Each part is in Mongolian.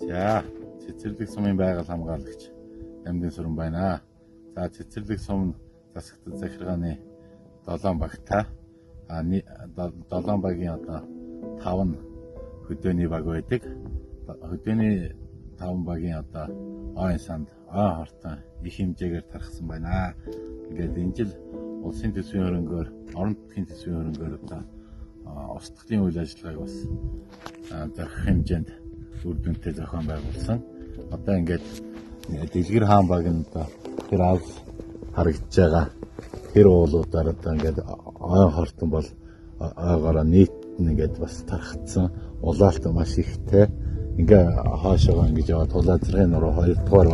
За цэцэрлэг сумын байгаль хамгаалагч Амьдын Сүрэн байна. За цэцэрлэг сум засагт захиргааны 7 багтай 7 багийн одоо 5 хөдөөний баг байдаг. Хөдөөний 5 багийн одоо ойн санд ой хортон их хэмжээгээр тархсан байна. Ингээд энэ жил улсын төсвийн хөрөнгөөр, орон нутгийн төсвийн хөрөнгөөр одоо устгалтын үйл ажиллагааг бас зорих хэмжээнд үр дүнтэй зохион байгуулсан. Одоо ингээд Дэлгэр хаан баг нь одоо тэр авс харагдж байгаа. Тэр уулуудаар одоо ингээд ойн хортон бол ойгоороо нийт ингээд бас тархацсан. Улаалт маш ихтэй. Ингээ хаашаа ингэж яваад Тулаа зэргийн нуруу 2 дугаар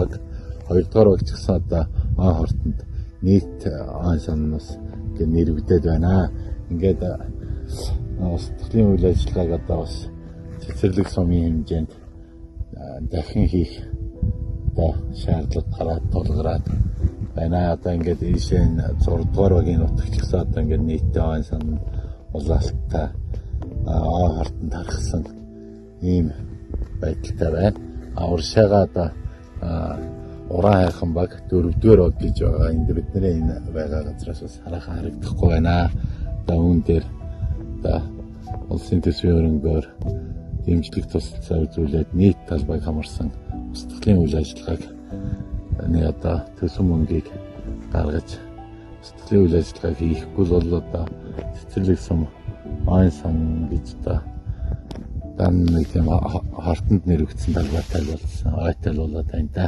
баг ч гэсэн одоо ойн хортонд нийт ойн санаас ингээд нэрвдэд байна. Ингээд устгалтын үйл ажиллагааг одоо бас цэцэрлэг сумын хэмжээнд дахин хийх одоо шаардлага гараад тулгараад байна. Одоо ингээд ийшээ 6 дугаар багийн нутагч гэсэн одоо ингээд нийтдээ ойн сан улаалттай ой хортон тархсан ийм байдалтай байна. Уршаага одоо уран хайхан баг 4-р баг гэж байгаа. Энд бидний энэ байгаа газраас бас хараахан харагдахгүй байна. Одоо үүн дээр одоо улсын төсвийн хөрөнгөөр дэмжлэг тусалцаа үзүүлээд нийт талбайг хамарсан устгалтын үйл ажиллагааг одоо төсөв мөнгийг гаргаж устгалтын үйл ажиллагааг хийхгүй бол одоо цэцэрлэг сум ойн сан гэж одоо дан нэг тийм хортонд нэрвэгдсэн талбайтай болсон ойтой болоод байна да.